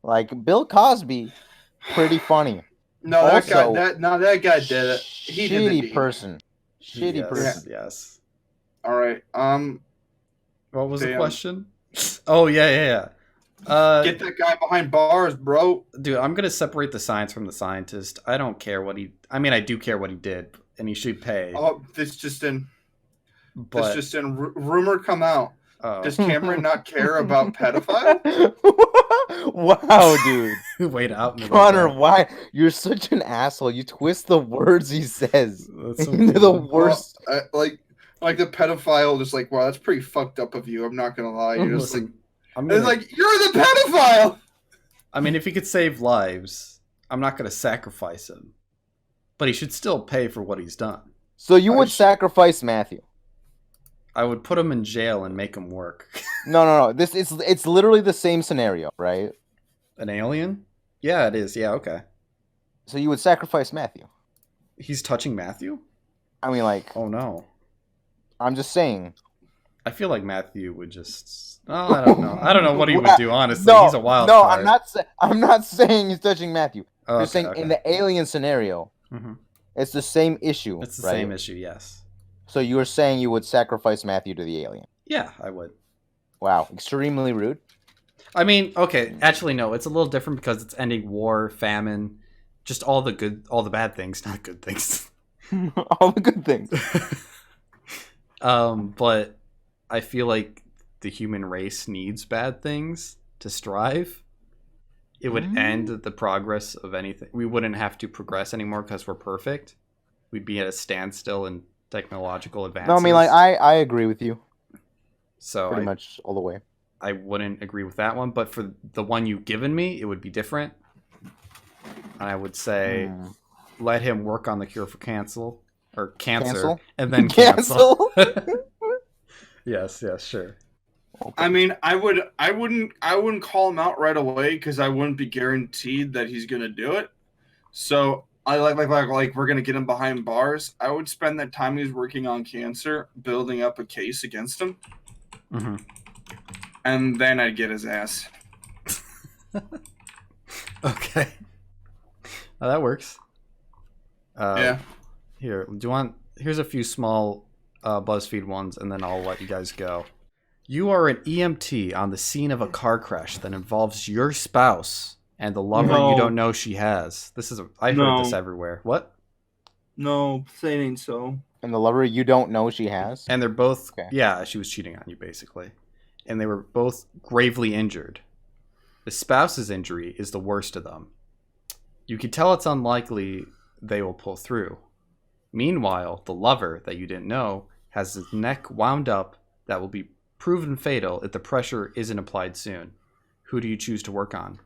Like Bill Cosby, pretty funny. No, also, that guy did it. He did the deed. Shitty person. Yes. All right. What was the question? Oh yeah. Get that guy behind bars, bro. Dude, I'm gonna separate the science from the scientist. I don't care what he. I mean, I do care what he did, and he should pay. Oh, this just in. Rumor come out. Oh. Does Cameron not care about pedophile? Wow, dude. Wait out. Connor, why? You're such an asshole. You twist the words he says So into the worst. Well, like the pedophile, just like, wow, that's pretty fucked up of you. I'm not gonna lie. You're just Listen, it's like you're the pedophile. I mean, if he could save lives, I'm not gonna sacrifice him, but he should still pay for what he's done. So you would sacrifice Matthew? I would put him in jail and make him work. No. It's literally the same scenario, right? An alien? Yeah, it is. Yeah, okay. So you would sacrifice Matthew? He's touching Matthew? I mean, like, oh no. I'm just saying. I feel like Matthew would just. Oh, I don't know. I don't know what he would do. Honestly, no, he's a wild no, card. I'm not saying he's touching Matthew. Oh, I'm saying in the alien scenario, it's the same issue. It's the right? same issue. Yes. So you were saying you would sacrifice Matthew to the alien? Yeah, I would. Wow, extremely rude. I mean, okay, actually no, it's a little different because it's ending war, famine, just all the bad things, not good things. All the good things. But I feel like the human race needs bad things to strive. It would end the progress of anything. We wouldn't have to progress anymore because we're perfect. We'd be at a standstill in technological advances. No, I mean, like, I agree with you. So pretty much all the way. I wouldn't agree with that one, but for the one you've given me, it would be different. And I would say, let him work on the cure for cancer, and then cancel. Yes, sure. Okay. I mean, I wouldn't call him out right away because I wouldn't be guaranteed that he's gonna do it. So I like we're gonna get him behind bars. I would spend that time he's working on cancer building up a case against him. Mm-hmm. And then I'd get his ass. Okay. Oh, that works. Yeah. Here, here's a few small BuzzFeed ones, and then I'll let you guys go. You are an EMT on the scene of a car crash that involves your spouse and the lover you don't know she has. I heard this everywhere. What? No, say it ain't so. And the lover you don't know she has? And they're both, yeah, she was cheating on you, basically. And they were both gravely injured. The spouse's injury is the worst of them. You can tell it's unlikely they will pull through. Meanwhile, the lover that you didn't know has his neck wound up that will be proven fatal if the pressure isn't applied soon. Who do you choose to work on?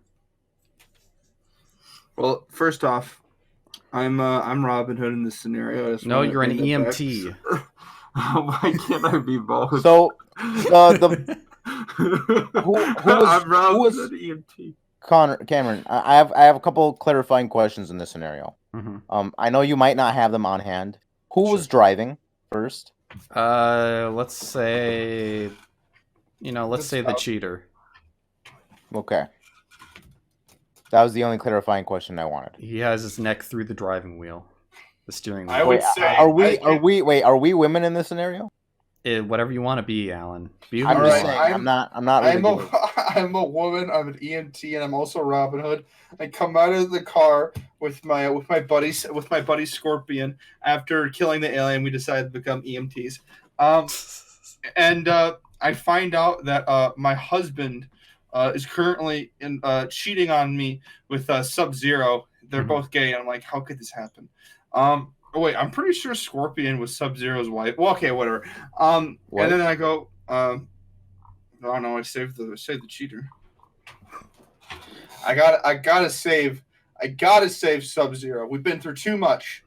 Well, first off, I'm Robin Hood in this scenario. No, you're an EMT. Why can't I be both? So, who was an EMT? Cameron, I have a couple clarifying questions in this scenario. Mm-hmm. I know you might not have them on hand. Who was driving first? Let's say the cheater. Okay. That was the only clarifying question I wanted. He has his neck through the driving wheel, the steering wheel. I would say, are we women in this scenario? Whatever you want to be, Alan. Be I'm just saying. I'm not. Really I'm a woman. I'm an EMT, and I'm also Robin Hood. I come out of the car with my buddy Scorpion. After killing the alien, we decided to become EMTs. And I find out that my husband is currently cheating on me with Sub-Zero. They're both gay. And I'm like, how could this happen? Oh wait, I'm pretty sure Scorpion was Sub-Zero's wife. Well, okay, whatever. And then I go, no, I saved the cheater. I gotta save Sub-Zero. We've been through too much.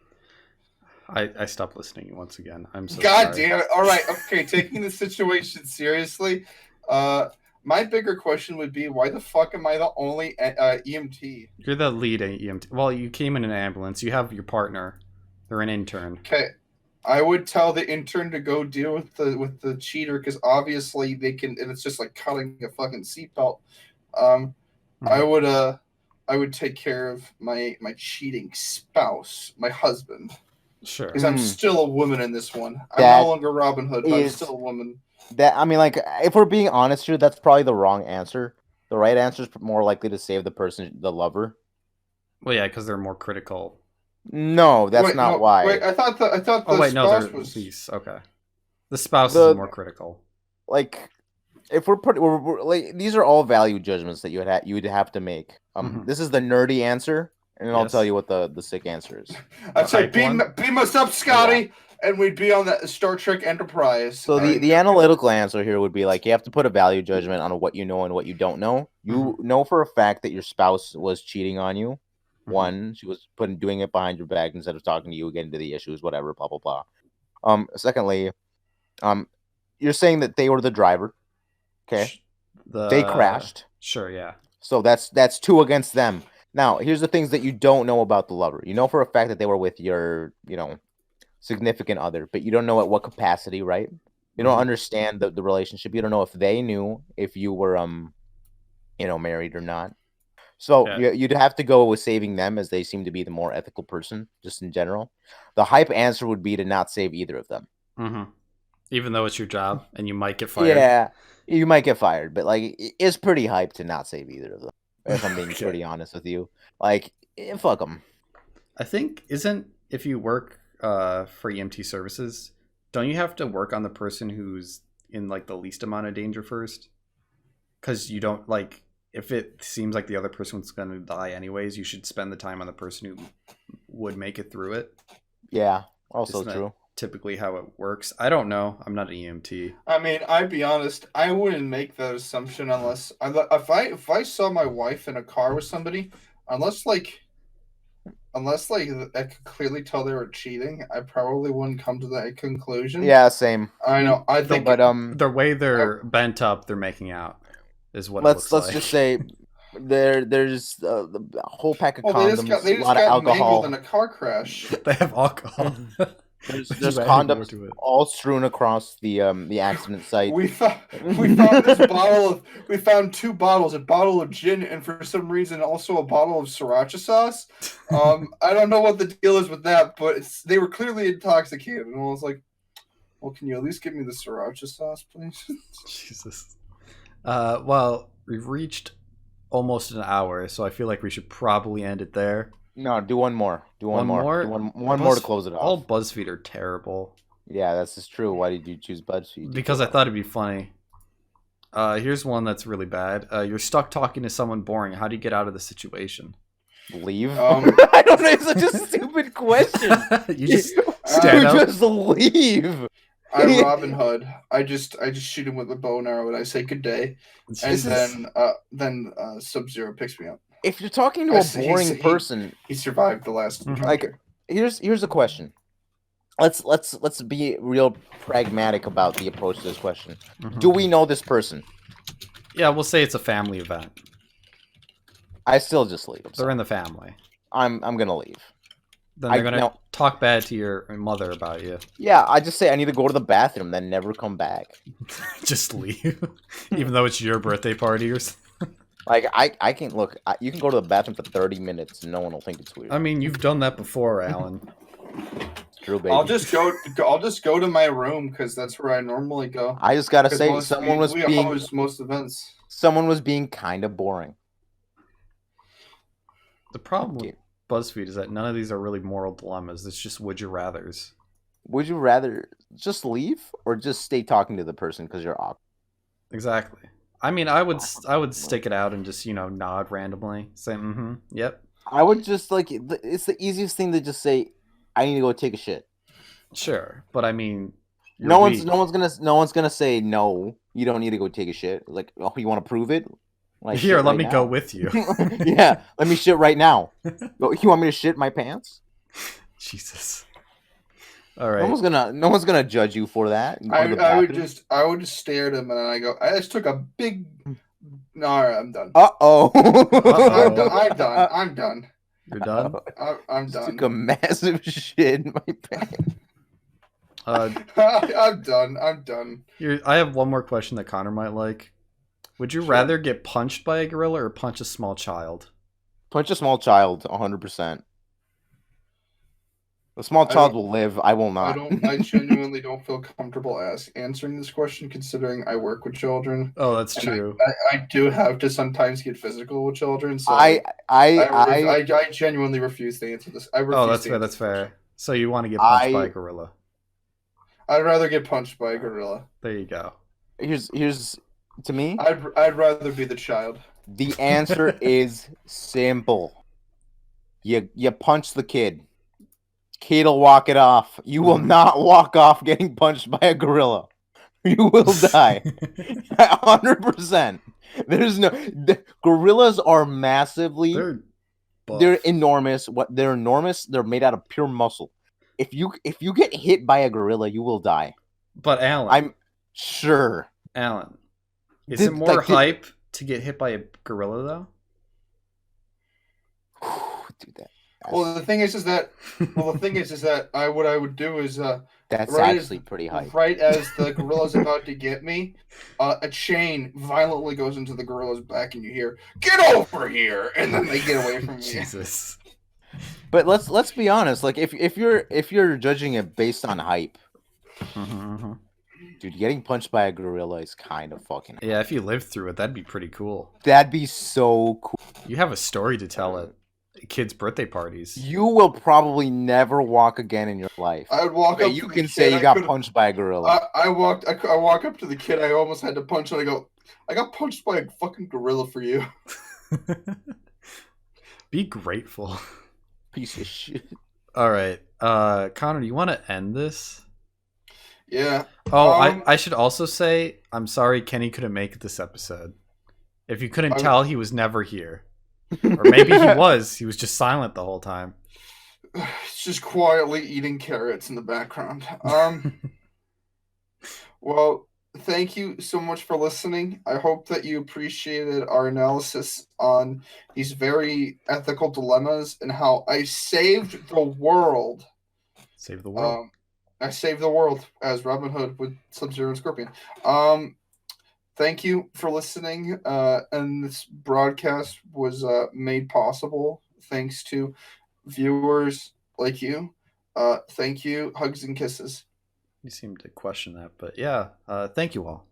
I stopped listening once again. I'm so God sorry. damn it! All right, okay. Taking the situation seriously, my bigger question would be, why the fuck am I the only EMT? You're the lead EMT. Well, you came in an ambulance. You have your partner. They're an intern. Okay, I would tell the intern to go deal with the cheater because obviously they can. And it's just like cutting a fucking seatbelt. I would take care of my cheating spouse, my husband. Sure. Because I'm still a woman in this one. I'm no longer Robin Hood, but I'm still a woman. If we're being honest here, that's probably the wrong answer. The right answer is more likely to save the lover. Well, yeah, because they're more critical. No, that's not why. Wait, I thought the spouse was... These. Okay. The spouse is more critical. Like, if we're like, these are all value judgments that you would have to make. This is the nerdy answer, and then I'll tell you what the sick answer is. I'd say beam us up, Scotty, and we'd be on the Star Trek Enterprise. So the analytical answer here would be like, you have to put a value judgment on what you know and what you don't know. You know for a fact that your spouse was cheating on you. One, she was doing it behind your back instead of talking to you, getting to the issues, whatever, blah blah blah. Secondly, you're saying that they were the driver. Okay. They crashed. Sure, yeah. So that's 2 against them. Now, here's the things that you don't know about the lover. You know for a fact that they were with your, significant other, but you don't know at what capacity, right? You don't understand the relationship. You don't know if they knew if you were married or not. So you'd have to go with saving them, as they seem to be the more ethical person, just in general. The hype answer would be to not save either of them. Even though it's your job and you might get fired. Yeah, you might get fired, but like, it's pretty hype to not save either of them. If I'm being pretty honest with you, like, fuck them. I think if you work for EMT services, don't you have to work on the person who's in like the least amount of danger first? Because you don't like, if it seems like the other person was going to die anyways, you should spend the time on the person who would make it through it. Yeah, also true. Typically how it works. I don't know. I'm not an EMT. I mean, I'd be honest, I wouldn't make that assumption unless if I saw my wife in a car with somebody, unless I could clearly tell they were cheating, I probably wouldn't come to that conclusion. Yeah, same. I know. I think, but the way they're bent up, they're making out, is what. Let's just say there's a whole pack of condoms, they just a lot of alcohol in a car crash. They have alcohol. There's condoms all strewn across the accident site. We found 2 bottles, a bottle of gin, and for some reason also a bottle of sriracha sauce. I don't know what the deal is with that, but they were clearly intoxicated, and I was like, "Well, can you at least give me the sriracha sauce, please?" Jesus. Well, we've reached almost an hour, so I feel like we should probably end it there. No, do one more. Do one more. Do one more to close it off. All BuzzFeed are terrible. Yeah, that's just true. Why did you choose BuzzFeed? Because I thought it'd be funny. Here's one that's really bad. You're stuck talking to someone boring. How do you get out of the situation? Leave? I don't know. It's such a stupid question. You just stand up. Just leave. I'm Robin Hood. I just shoot him with a bow and arrow, and I say good day, and then Sub-Zero picks me up. If you're talking to a boring person, he survived the last. Like, here's a question. Let's be real pragmatic about the approach to this question. Do we know this person? Yeah, we'll say it's a family event. I still just leave. They're in the family. I'm gonna leave. Then they're gonna talk bad to your mother about you. Yeah, I just say I need to go to the bathroom, then never come back. Just leave, even though it's your birthday party or something. Like, I can look. You can go to the bathroom for 30 minutes, and no one will think it's weird. I mean, you've done that before, Alan. True, baby. I'll just go to my room because that's where I normally go. I just gotta say, someone was being kind of boring. The problem with BuzzFeed is that none of these are really moral dilemmas. It's just would you rathers. Would you rather just leave or just stay talking to the person because you're awkward? Exactly. I mean, I would stick it out and just, nod randomly, say, yep. I would just, it's the easiest thing to just say, I need to go take a shit. Sure, but I mean, no one's gonna say no. You don't need to go take a shit. Like, oh, you want to prove it? Like, here, let me go with you. Yeah, let me shit right now. You want me to shit my pants? Jesus. All right. No one's gonna judge you for that. I would just stare at him and I go, I just took a big. No, all right, I'm done. Uh-oh. I'm done. You're done? I'm done. Took a massive shit in my pants. I'm done. I have one more question that Connor might like. Would you rather get punched by a gorilla or punch a small child? Punch a small child, 100%. A small child will live. I will not. I genuinely don't feel comfortable answering this question, considering I work with children. Oh, that's true. I do have to sometimes get physical with children. So I genuinely refuse to answer this. That's fair. So you want to get punched by a gorilla? I'd rather get punched by a gorilla. There you go. Here's To me, I'd rather be the child. the answer is simple. You punch the kid. Kid'll walk it off. You will not walk off getting punched by a gorilla. You will die. 100%. There's no gorillas are massively they're enormous. They're enormous. They're made out of pure muscle. If you get hit by a gorilla, you will die. But Alan, I'm sure. Alan, is it more hype to get hit by a gorilla though? Dude, the thing is that what I would do is that's actually pretty hype. Right as the gorilla's about to get me, a chain violently goes into the gorilla's back, and you hear "Get over here!" and then they get away from me. Jesus. But let's be honest. Like if you're judging it based on hype, dude, getting punched by a gorilla is kind of fucking. Yeah, if you lived through it, that'd be pretty cool. That'd be so cool. You have a story to tell at kids' birthday parties. You will probably never walk again in your life. I would walk up. You can say you got punched by a gorilla. I walk up to the kid I almost had to punch, and I go, "I got punched by a fucking gorilla for you." Be grateful. Piece of shit. All right, Connor, do you want to end this? Yeah. Oh, I should also say I'm sorry Kenny couldn't make it this episode. If you couldn't tell, he was never here. Or maybe he was just silent the whole time. It's just quietly eating carrots in the background. Well, thank you so much for listening. I hope that you appreciated our analysis on these very ethical dilemmas and how I saved the world. Save the world. I saved the world as Robin Hood with Sub-Zero and Scorpion. Thank you for listening. And this broadcast was made possible thanks to viewers like you. Thank you. Hugs and kisses. You seem to question that, but yeah. Thank you all.